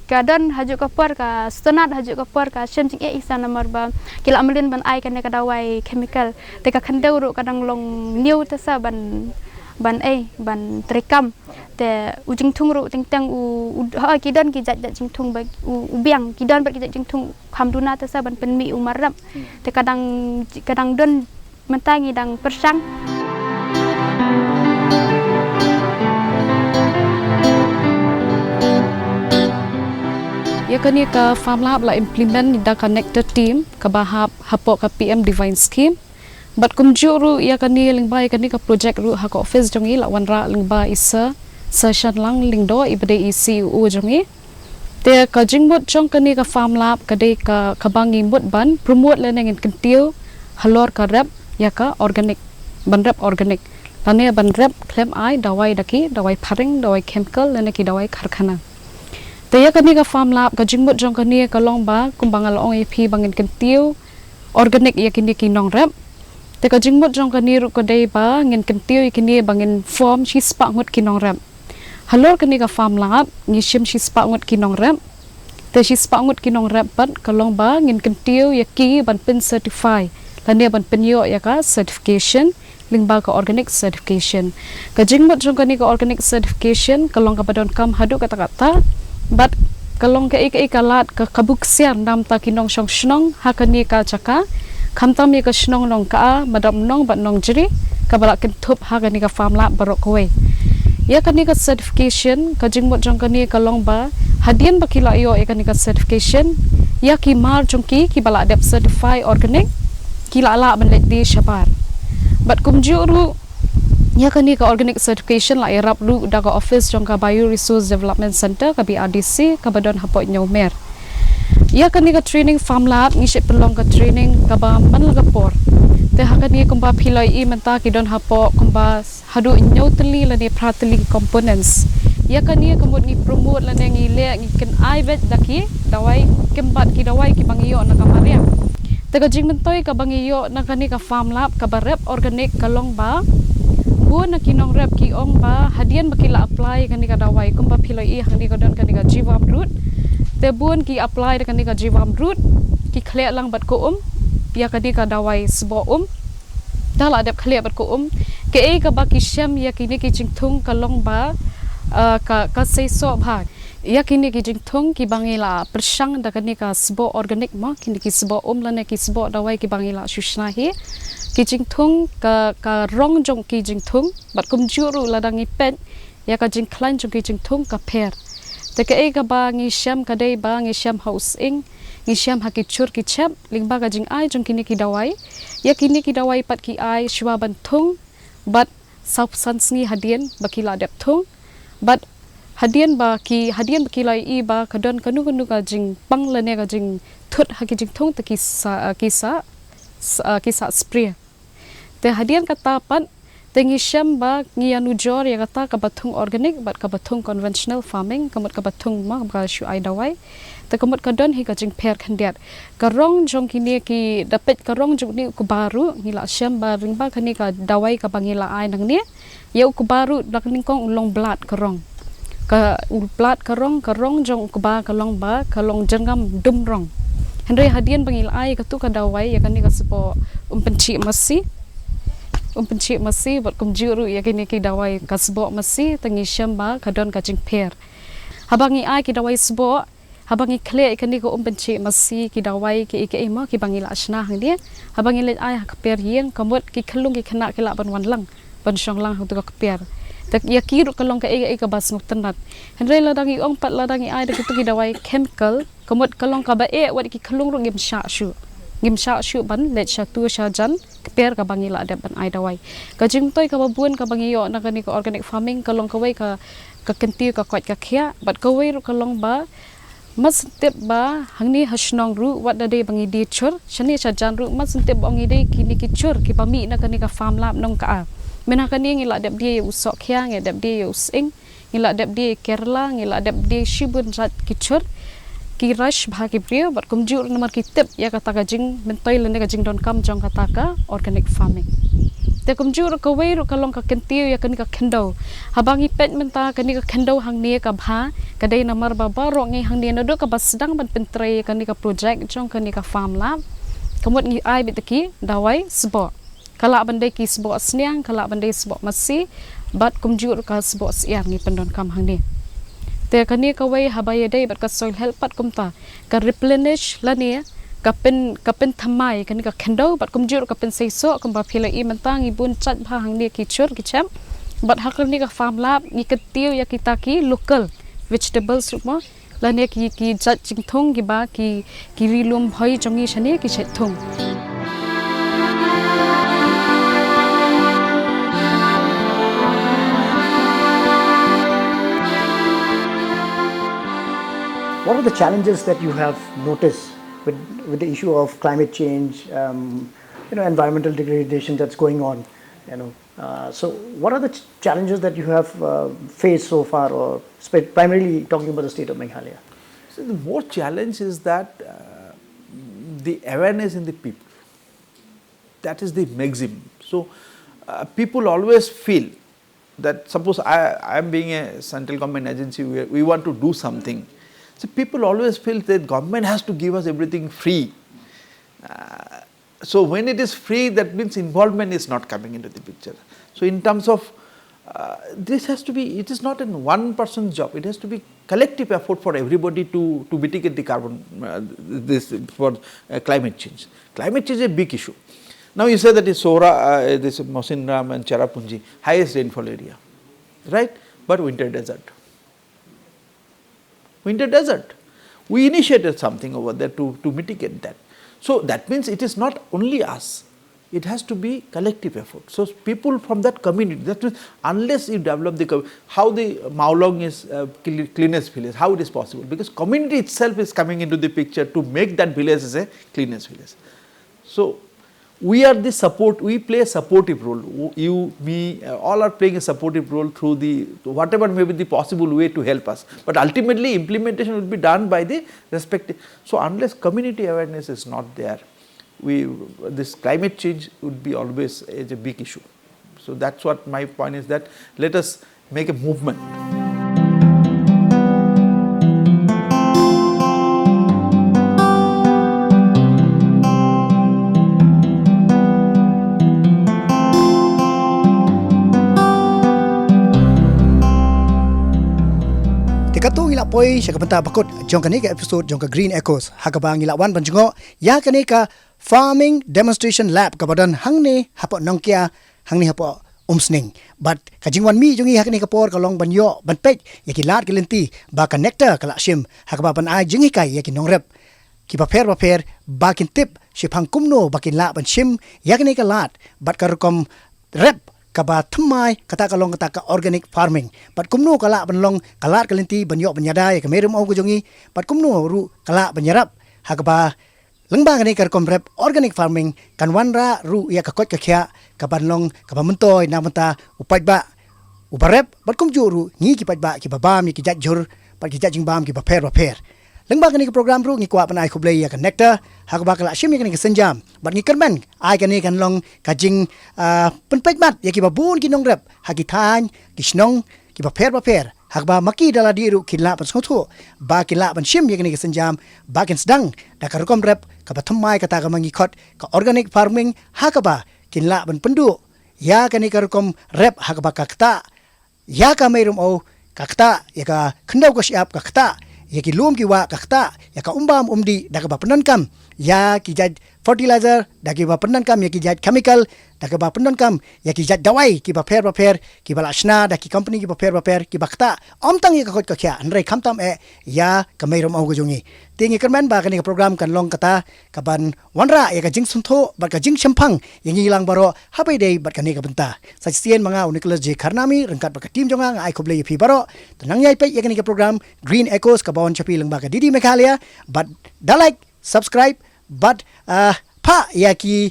kadon hajuk kopor ka stonat hajuk kopor ka sem jing e isa nomor ba kila amelin ban ai kane ka dawai chemical te ka khandau ru kadang long new ta sa ban trekam te ujing thung ru ting tang u kidon ki jat jing thung ba u biang kidon ba ki jat jing thung khamduna ta sa ban penmi u marap te kadang don mentangi dang persang ya kani ka farm lab la implement da connected team ka bahap hapok ka PM divine scheme but kumjuru ya kani lingba kani ka project ru ha ka office jongi la wanra lingba isa session lang lingdo ibade ECU jongi te ka jingbot jong kani ka farm lab ka de ka kabangi mut ban promote learning in kentiu halor ka rap ya ka organic ban rap organic lane ban rep klem ai dawai daki dawai paring dawai chemical lane ki dawai karkhana te ya kani ka farm lab ka jingmut jong kani ka long ba kumbang along ep bangin kentiu organic ya kini ki nong rep te ka jingmut jong kani ru ko dei ba ngin kentiu kini bangin form chi spa ngut ki nong rep halor kani ka farm lab ngi shim chi spa ngut ki nong rep te chi spa ngut ki nong rep pat ka long ba ngin kentiu ya ki ban pin certify lane ban pin yo ya ka certification lingba ka organic certification ka jingmut jong kani ka organic certification kalong ka badon kam hadu kata-kata but kalong ka ikalat ka kabuk siar nam ta kinong shong shnong hakani ka chaka khamtam ye ka shnong nong ka madam nong bat nong jri ka balak kin thup hakani ka farm lab barok we ya kani ka certification ka jingmut jong kani kalong ba hadian bakila yo ya kani ka certification ya ki mar jong ki balak dep certify organic kila ala ban lek di shabar but kumjuru ya kani ka organic certification la irap lu da ka office jong ka bio resource development center ka BRDC ka badon hapo nyomer ya kani ka training farm lab ngi se pelong ka training ka ba man la ka por te hakani kumba philoi I menta ki don hapo kumba hadu nyotli la ni pratli components ya kani kumut ni promote la ngi le ngi ken ai vet daki dawai kembat ki dawai ki bangiyo na ka maria te ka jingmentoi ka bangiyo na kani ka farm lab ka barep organic kalong ba buon na kinong rep ki ong ba hadian bakila apply kani ka dawai kumba philoi hani ka don kani ka jivam root te buon ki apply kani ka jivam root ki khle lang bat ko ya kani ka dawai sbo dala adep khle bat ko ke e ka ba ki shem ya kini ki jingthung kalong ba ka sei so bha ya kini ki jingthung ki bangila persang da kani ka sbo organic ma kini ki sbo lane ki sbo dawai ki bangila shushna hi ki jingthung ka rong jong ki jingthung bat kum juru ladangi pet ya ka jingklan jong ki jingthung ka per te ka e ka ba ngi sham ka dei ba ngi sham house ing ngi sham ha ki chur ki chap lingba ka jing ai jong kini ki dawai ya kini ki dawai pat ki ai shwa ban thung but substance ni hadian bakila dep thung but hadian baki lai I ba kadon kanu ka jing pang lane ka jing thut ha ki jing thung ta ki sa spray te hadian kata pat te ngi sham ba ngi anu jor ya kata ka bathung organic but ka bathung conventional farming kamut ka bathung ma ka shu ai dawai te kamut ka don hi ka jing per khandiat ka rong jong kini ki dapet ka rong jong ni ku baru ngila sham ba ring ba khani ka dawai ka bangila ai nang ni ya ku baru dak ning kong long blood ka rong ka blood ka rong jong ku ba ka long jengam dum rong henry hadian bangila ai ka tu ka dawai ya kani ka sepo penci masi buat kumjuru ya kini ki dawai ka sebo masi tangi shamba ka don ka jing per habangi ai ki dawai sebo habangi kle kani ko penci masi ki dawai ki ma ki bangila asna hang dia habangi le ai ka per yen kamut ki khlung ki khana ki la ban wan lang ban shong lang hu to ka per tak ya ki ru kalong ka e ka bas nuk tanat henry ladangi ong pat ladangi ai de ki dawai chemical kamut kalong ka ba e wat ki khlung ru ngim sha shu ban let sha tu sha jan per ka bangila ada ban ai dawai ka jingtoi ka babuan ka bangiyo na kani ka organic farming kalong ka wai ka kentiu ka kwat ka khia bat ka wai ru kalong ba mas tep ba hangni hasnong ru wat da de bangi di chur shani sha jan ru mas tep bangi de kini ki chur ki pami na kani ka farm lab nong ka mena kani ngila dep dia usok khia nge dep dia using ngila dep dia Kerala ngila dep dia shibun rat ki chur ki rush bhagi priyo bat kumjur nomor ki tip ya kata ka jing mentoi lene ka jing don kam jong kata ka organic farming te kumjur ka wei ru kalong ka kentiu ya kani ka kendo habangi pet menta kani ka kendo hang ne ka bha ka dei namar ba ro ngi hang ne no do ka basdang ban pentre kani ka project jong kani ka farm lab kamut ngi ai bitaki dawai sbo kala bandai ki sbo asniang kala bandai sbo masi bat kumjur ka sbo siang ngi pendon kam hang ne te kani ka wai habaya dei bat ka soil help pat kumta ka replenish lania kapin thamai kani ka khendo bat kumjur kapin seiso kumba phila I mentang ibun chat bha hangni ki chur ki cham bat hakni ka farm lab ni ketiu ya kita ki local vegetables mo lania ki chat jingthong ki ba ki rilum bhai jongi shani ki chethung What are the challenges that you have noticed with the issue of climate change, environmental degradation that's going on, So what are the challenges that you have faced so far, or primarily talking about the state of Meghalaya? So the more challenge is that the awareness in the people. That is the maximum. So people always feel that, suppose I am being a central government agency, we want to do something. So people always feel that government has to give us everything free. So when it is free, that means involvement is not coming into the picture. So in terms of this has to be, it is not a one person's job, it has to be collective effort for everybody to mitigate the carbon, for climate change. Climate change is a big issue. Now you say that is Sora, this Mosinram and Cherrapunji, highest rainfall area, right? But winter desert. Winter desert. We initiated something over there to mitigate that. So that means it is not only us, it has to be collective effort. So people from that community, that means unless you develop the, how the Maolong is cleanest village, how it is possible? Because community itself is coming into the picture to make that village as a cleanest village. So we are the support, we play a supportive role. You, me, all are playing a supportive role through the, whatever may be the possible way to help us. But ultimately implementation will be done by the respective. So unless community awareness is not there, this climate change would be always a big issue. So that's what my point is, that let us make a movement. Tikato ngila poi siya kapanta bakot jong kani ka episode jong ka Green Echoes hakabang ngila wan banjungo ya kani ka farming demonstration lab kabadan hangni hapo nongkia hangni hapo umsning but kajingwan mi jongi hakani ka por kalong banyo banpej yakilat kelenti ba ka NECTAR kala shim hakaba ban ai jingi kai yakin nongrep ki paper bakin tip shipang kumno bakin la ban shim yakani ka lat bat ka rukom rep kaba thamai kata kalong kata ka organic farming pat kumno kala banlong kalat kalenti banyo banyadai ka merum au jongi pat kumno ru kala banyarap hakaba lengba kani kar komrep organic farming kan wanra ru ya ka kot ka khya ka banlong ka bamuntoy namanta upajba ubarep pat kumju ru ngi ki pajba ki babam ki jajjur pat ki jajingbam ki baper lengba kani ka program ru ngi kwa panai khublei ya ka NECTAR hakaba kala shim kani ka senjam bat ngi kermen ai kani kan long ka jing penpejmat ya ki babun ki nongrep hakitan ki snong ki baper hakba maki dala diru kila pan sotho ba kila pan shim ya kani ka senjam ba kin sedang da ka rukom rep ka bathamai kata ka mangi khot ka organic farming hakaba kinla ban pendu ya kani ka rukom rep hakaba ka kata ya ka merum au ka kata ya ka khendau ka siap ka kata ya ki lum ki wa kakta ya ka umbam umdi da ka bapenan kam ya ki jad fertilizer da ki bapenan kam ya ki jad chemical da ka bapenan kam ya ki jad dawai ki baper ki balashna da ki company ki baper ki bakta omtang ya ka khot ka kya anrai khamtam ya ka meirom au jongi tingi kerman ba ka ni program kan long kata ka ban wanra ya ka jing suntho ba ka jing champang yang ngilang baro habai dei bat ka ni ka benta sajien manga Nicholas J Karnami rengkat ba ka team jonga ai khoblei phi baro tanang yai pe ya ka ni ka program Green Echoes ka bawon chapi lengba ka didi Meghalaya but da like subscribe but pa ya ki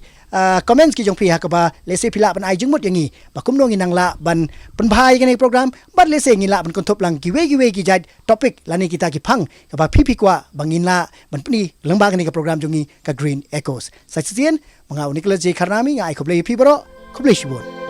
comments ki jong phi hakaba lese phila ban ai jingmut yangi bakum no nginang la ban penbhai kani program but lese ngila ban kontop lang ki we ki jad topic lani kita ki phang ka ba phi kwa bangin la ban pni lengba kani ka program jongi ka Green Echoes sajien mga Nicholas J Karnami ai khoblei phi baro khoblei shibon